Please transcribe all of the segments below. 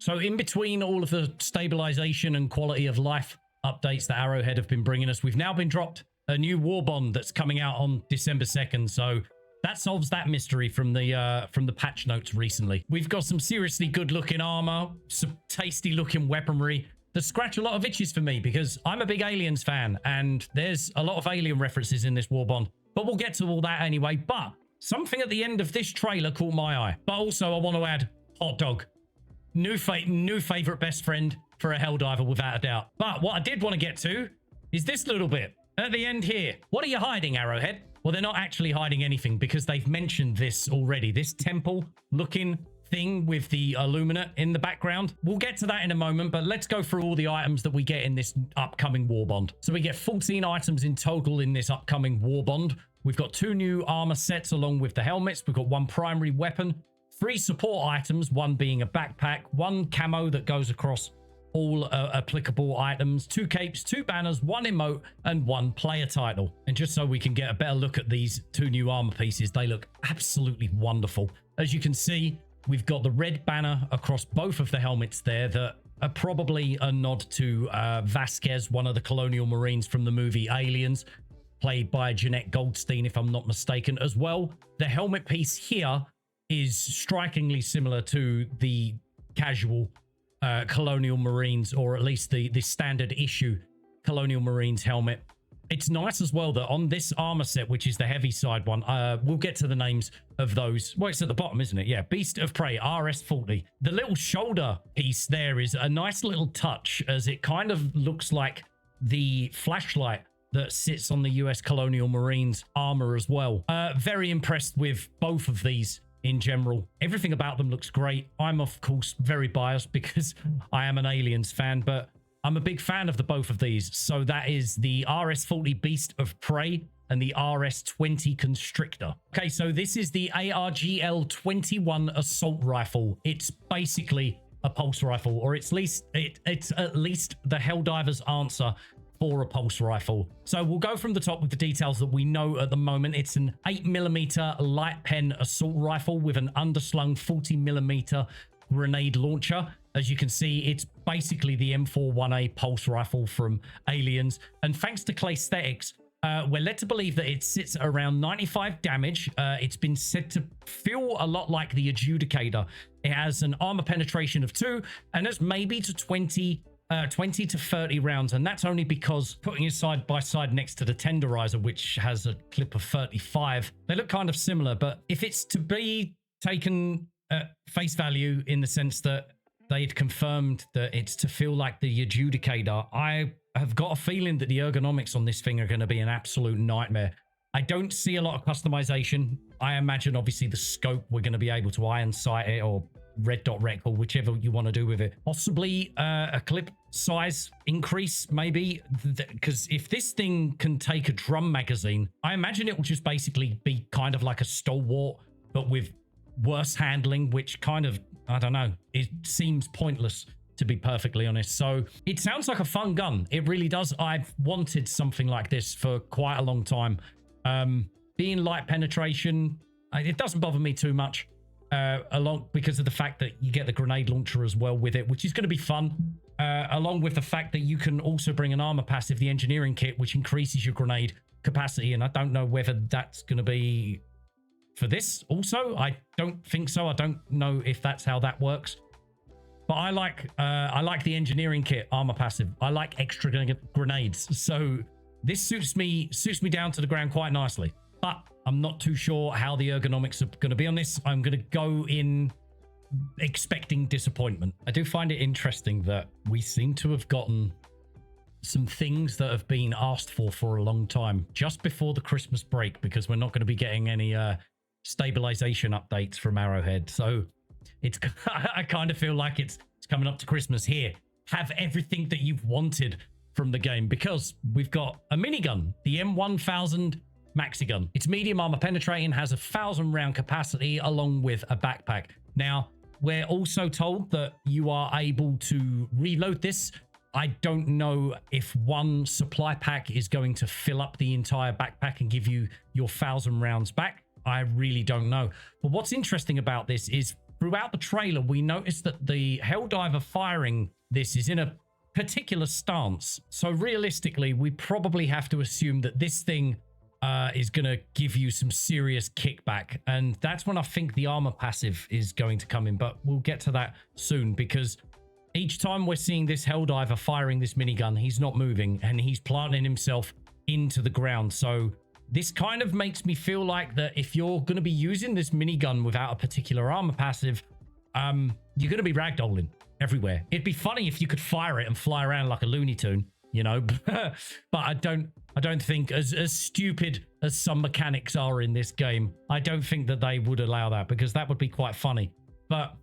So in between all of the stabilization and quality of life updates that Arrowhead have been bringing us, we've now been dropped a new Warbond that's coming out on December 2nd. So that solves that mystery from the patch notes recently. We've got some seriously good looking armor, some tasty looking weaponry that scratch a lot of itches for me because I'm a big Aliens fan and there's a lot of alien references in this Warbond. But we'll get to all that anyway. But something at the end of this trailer caught my eye. But also I want to add hot dog. New favorite best friend for a Helldiver without a doubt. But what I did want to get to is this little bit at the end here. What are you hiding, Arrowhead? Well, they're not actually hiding anything because they've mentioned this already. This temple looking thing with the Illuminate in the background. We'll get to that in a moment, but let's go through all the items that we get in this upcoming Warbond. So we get 14 items in total in this upcoming Warbond. We've got 2 new armor sets along with the helmets. We've got 1 primary weapon, 3 support items, 1 being a backpack, 1 camo that goes across all applicable items, 2 capes, 2 banners, 1 emote, and 1 player title. And just so we can get a better look at these 2 new armor pieces, they look absolutely wonderful. As you can see, we've got the red banner across both of the helmets there that are probably a nod to Vasquez, one of the Colonial Marines from the movie Aliens, played by Jeanette Goldstein, if I'm not mistaken as well. The helmet piece here is strikingly similar to the casual Colonial Marines, or at least the standard issue Colonial Marines helmet. It's nice as well that on this armor set, which is the heavy side one, we'll get to the names of those. Well, it's at the bottom, isn't it? Yeah, Beast of Prey, RS-40. The little shoulder piece there is a nice little touch, as it kind of looks like the flashlight that sits on the US Colonial Marines armor as well. Very impressed with both of these in general. Everything about them looks great. I'm, of course, very biased because I am an Aliens fan, but I'm a big fan of the both of these. So that is the RS-40 Beast of Prey and the RS-20 Constrictor. Okay, so this is the ARGL-21 Assault Rifle. It's basically a pulse rifle, or it's at least the Helldivers' answer for a pulse rifle. So we'll go from the top with the details that we know at the moment. It's an 8mm light pen assault rifle with an underslung 40mm grenade launcher. As you can see, it's basically the M41A pulse rifle from Aliens. And thanks to Claysthetics, we're led to believe that it sits at around 95 damage. It's been said to feel a lot like the Adjudicator. It has an armor penetration of 2 and has maybe to 20 to 30 rounds, and that's only because putting it side by side next to the Tenderizer, which has a clip of 35, they look kind of similar. But if it's to be taken at face value in the sense that they'd confirmed that it's to feel like the Adjudicator, I have got a feeling that the ergonomics on this thing are going to be an absolute nightmare. I don't see a lot of customization. I imagine obviously the scope, we're going to be able to iron sight it or red dot rec or whichever you want to do with it. Possibly a clip size increase, maybe, because if this thing can take a drum magazine, I imagine it will just basically be kind of like a Stalwart, but with worse handling, which kind of, I don't know, it seems pointless, to be perfectly honest. So it sounds like a fun gun. It really does. I've wanted something like this for quite a long time. Being light penetration, it doesn't bother me too much. Along because of the fact that you get the grenade launcher as well with it, which is going to be fun, along with the fact that you can also bring an armor passive, the engineering kit, which increases your grenade capacity. And I don't know whether that's going to be for this also. I don't think so. I don't know if that's how that works. But I like the engineering kit armor passive. I like extra grenades, so this suits me down to the ground quite nicely. But I'm not too sure how the ergonomics are going to be on this. I'm going to go in expecting disappointment. I do find it interesting that we seem to have gotten some things that have been asked for a long time just before the Christmas break, because we're not going to be getting any stabilization updates from Arrowhead. So it's I kind of feel like it's coming up to Christmas. Here, have everything that you've wanted from the game, because we've got a minigun, the M-1000 Maxigun. It's medium armor penetrating, has 1,000 round capacity along with a backpack. Now, we're also told that you are able to reload this. I don't know if one supply pack is going to fill up the entire backpack and give you your 1,000 rounds back. I really don't know. But what's interesting about this is throughout the trailer, we noticed that the Helldiver firing this is in a particular stance. So realistically, we probably have to assume that this thing is going to give you some serious kickback. And that's when I think the armor passive is going to come in. But we'll get to that soon, because each time we're seeing this Helldiver firing this minigun, he's not moving and he's planting himself into the ground. So this kind of makes me feel like that if you're going to be using this minigun without a particular armor passive, you're going to be ragdolling everywhere. It'd be funny if you could fire it and fly around like a Looney Tune, you know, but I don't think, as stupid as some mechanics are in this game, I don't think that they would allow that, because that would be quite funny. But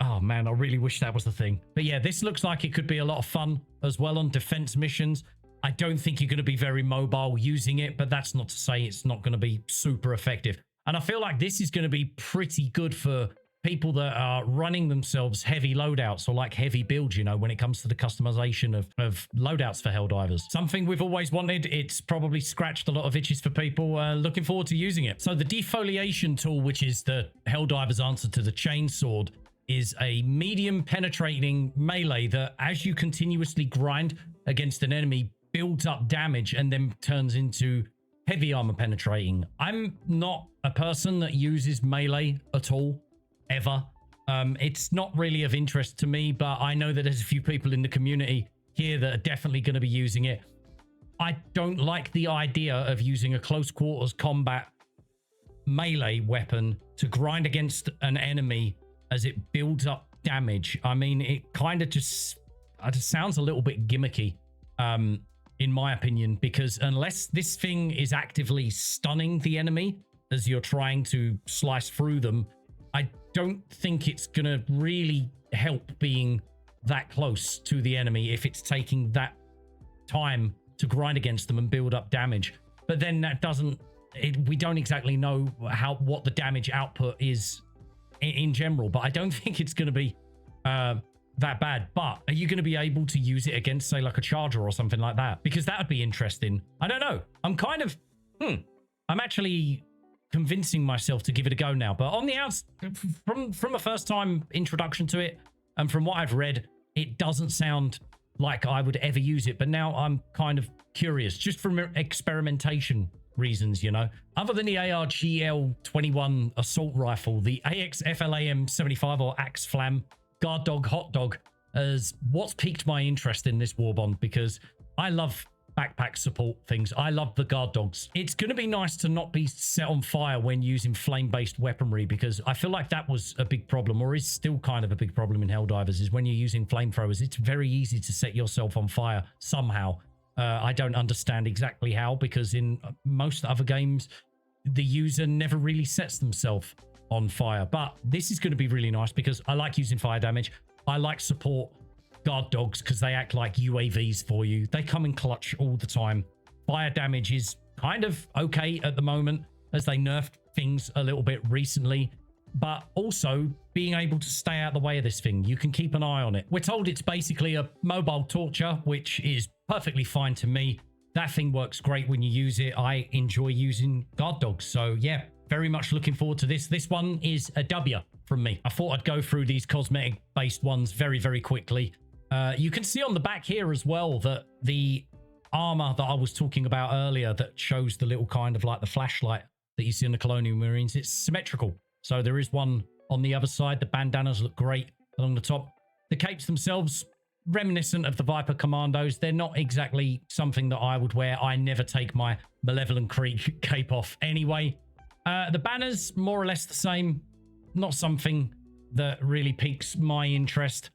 oh man, I really wish that was the thing. But yeah, this looks like it could be a lot of fun as well on defense missions. I don't think you're going to be very mobile using it, but that's not to say it's not going to be super effective. And I feel like this is going to be pretty good for people that are running themselves heavy loadouts or like heavy builds, you know, when it comes to the customization of loadouts for Helldivers. Something we've always wanted. It's probably scratched a lot of itches for people. Looking forward to using it. So the Defoliation tool, which is the Helldiver's answer to the chainsword, is a medium penetrating melee that, as you continuously grind against an enemy, builds up damage and then turns into heavy armor penetrating. I'm not a person that uses melee at all, ever. It's not really of interest to me, but I know that there's a few people in the community here that are definitely going to be using it. I don't like the idea of using a close quarters combat melee weapon to grind against an enemy as it builds up damage. I mean, it kind of just sounds a little bit gimmicky, in my opinion, because unless this thing is actively stunning the enemy as you're trying to slice through them, I don't think it's going to really help being that close to the enemy if it's taking that time to grind against them and build up damage. But then that doesn't, we don't exactly know what the damage output is in general, but I don't think it's going to be that bad. But are you going to be able to use it against, say, like a charger or something like that? Because that would be interesting. I don't know. I'm kind of, I'm actually convincing myself to give it a go now. But on the outs, from a first time introduction to it, and from what I've read, it doesn't sound like I would ever use it. But now I'm kind of curious, just from experimentation reasons, you know. Other than the ARGL-21 assault rifle, the AXFLAM-75 or Axe Flam Guard Dog Hot Dog is what's piqued my interest in this Warbond, because I love backpack support things. I love the guard dogs. It's going to be nice to not be set on fire when using flame-based weaponry, because I feel like that was a big problem, or is still kind of a big problem in Helldivers, is when you're using flamethrowers, it's very easy to set yourself on fire somehow. I don't understand exactly how, because in most other games, the user never really sets themselves on fire. But this is going to be really nice because I like using fire damage. I like support guard dogs because they act like UAVs for you. They come in clutch all the time. Fire damage is kind of okay at the moment, as they nerfed things a little bit recently, but also being able to stay out of the way of this thing. You can keep an eye on it. We're told it's basically a mobile torture, which is perfectly fine to me. That thing works great when you use it. I enjoy using guard dogs. So yeah, very much looking forward to this. This one is a W from me. I thought I'd go through these cosmetic based ones very, very quickly. You can see on the back here as well that the armor that I was talking about earlier that shows the little kind of like the flashlight that you see in the Colonial Marines, it's symmetrical. So there is one on the other side. The bandanas look great along the top. The capes themselves, reminiscent of the Viper Commandos. They're not exactly something that I would wear. I never take my Malevolent Creek cape off anyway. The banners, more or less the same. Not something that really piques my interest.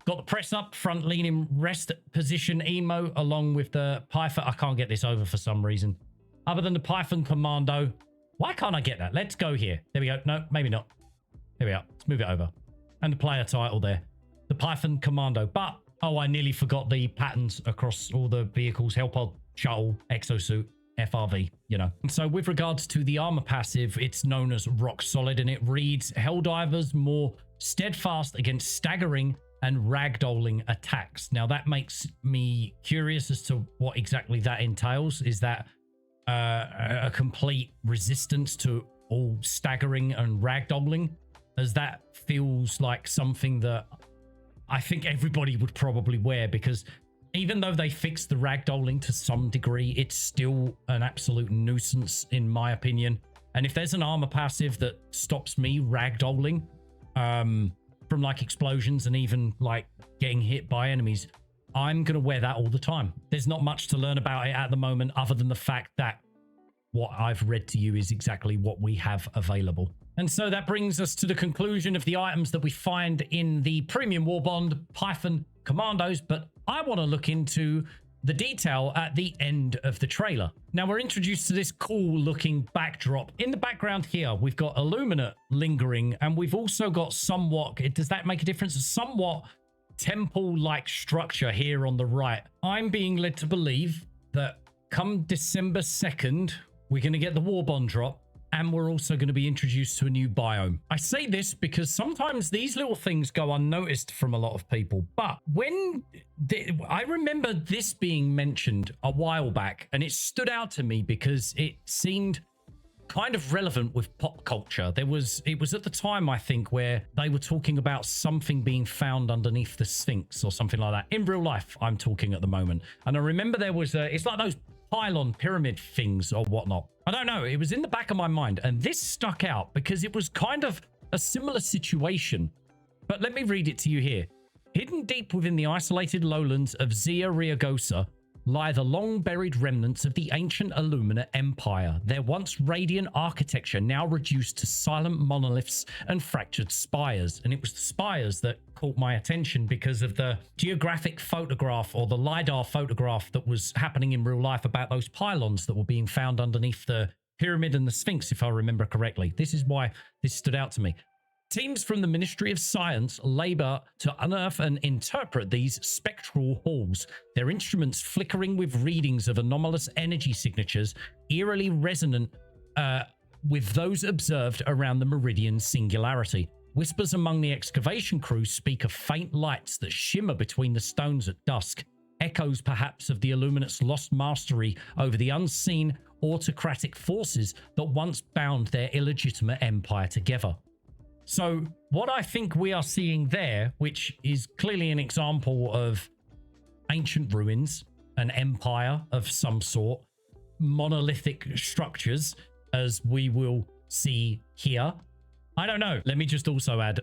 Got the press up, front leaning rest position emo, along with the Python. I can't get this over for some reason. Other than the Python Commando. Why can't I get that? Let's go here. There we go. No, maybe not. Here we are. Let's move it over. And the player title there. The Python Commando. But, oh, I nearly forgot the patterns across all the vehicles. Hellpod, Shuttle, Exosuit, FRV, you know. And so with regards to the armor passive, it's known as Rock Solid, and it reads, Helldivers more steadfast against staggering and ragdolling attacks. Now that makes me curious as to what exactly that entails. Is that a complete resistance to all staggering and ragdolling? as that feels like something that I think everybody would probably wear, because even though they fixed the ragdolling to some degree, it's still an absolute nuisance in my opinion. And if there's an armor passive that stops me ragdolling from like explosions and even like getting hit by enemies, I'm going to wear that all the time. There's not much to learn about it at the moment other than the fact that what I've read to you is exactly what we have available. And so that brings us to the conclusion of the items that we find in the Premium Warbond Python Commandos, but I want to look into the detail at the end of the trailer. Now we're introduced to this cool looking backdrop. In the background here, we've got Illuminate lingering, and we've also got somewhat, does that make a difference? A somewhat temple-like structure here on the right. I'm being led to believe that come December 2nd, we're going to get the Warbond drop, and we're also going to be introduced to a new biome. I say this because sometimes these little things go unnoticed from a lot of people, but I remember this being mentioned a while back, and it stood out to me because it seemed kind of relevant with pop culture. It was at the time, I think, where they were talking about something being found underneath the Sphinx or something like that. In real life, I'm talking at the moment. And I remember there was it's like those pylon pyramid things or whatnot. I don't know. It was in the back of my mind, and this stuck out because it was kind of a similar situation. But let me read it to you here. Hidden deep within the isolated lowlands of Zia Riagosa lie the long-buried remnants of the ancient Illuminate Empire, their once radiant architecture now reduced to silent monoliths and fractured spires. And it was the spires that caught my attention because of the geographic photograph or the LiDAR photograph that was happening in real life about those pylons that were being found underneath the pyramid and the Sphinx, if I remember correctly. This is why this stood out to me. Teams from the Ministry of Science labor to unearth and interpret these spectral halls, their instruments flickering with readings of anomalous energy signatures, eerily resonant with those observed around the Meridian Singularity. Whispers among the excavation crew speak of faint lights that shimmer between the stones at dusk, echoes perhaps of the Illuminate's lost mastery over the unseen autocratic forces that once bound their illegitimate empire together. So what I think we are seeing there, which is clearly an example of ancient ruins, an empire of some sort, monolithic structures, as we will see here. I don't know. Let me just also add,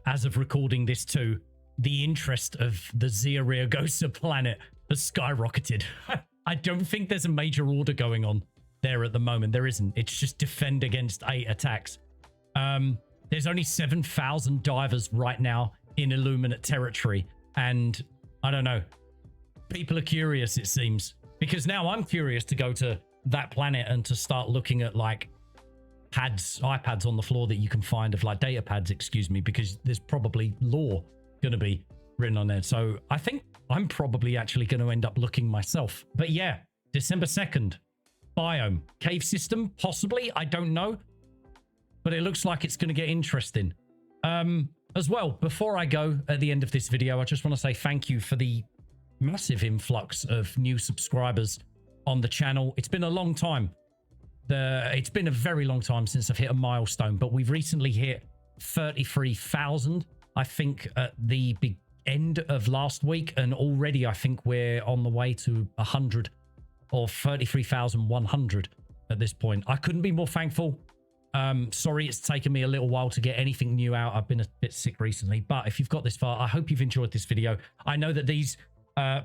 as of recording this too, the interest of the Zia Riagosa planet has skyrocketed. I don't think there's a major order going on there at the moment. There isn't. It's just defend against 8 attacks. There's only 7,000 divers right now in Illuminate territory. And I don't know. People are curious, it seems. Because now I'm curious to go to that planet and to start looking at like iPads on the floor that you can find of like data pads, excuse me, because there's probably lore going to be written on there. So I think I'm probably actually going to end up looking myself. But yeah, December 2nd, biome, cave system, possibly. I don't know. But it looks like it's going to get interesting. As well, before I go at the end of this video, I just want to say thank you for the massive influx of new subscribers on the channel. It's been a long time. It's been a very long time since I've hit a milestone, but we've recently hit 33,000, I think, at the big end of last week. And already I think we're on the way to 100 or 33,100 at this point. I couldn't be more thankful. Sorry it's taken me a little while to get anything new out. I've been a bit sick recently, but if you've got this far, I hope you've enjoyed this video. I know that these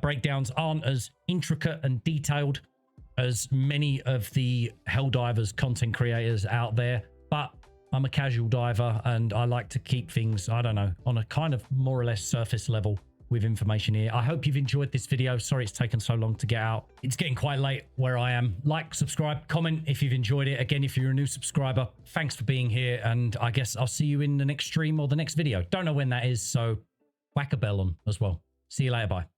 breakdowns aren't as intricate and detailed as many of the Helldivers content creators out there, but I'm a casual diver and I like to keep things, I don't know, on a kind of more or less surface level with information here. I hope you've enjoyed this video. Sorry it's taken so long to get out. It's getting quite late where I am. Like, subscribe, comment if you've enjoyed it. Again, if you're a new subscriber, thanks for being here, and I guess I'll see you in the next stream or the next video. Don't know when that is, so whack a bell on as well. See you later, bye.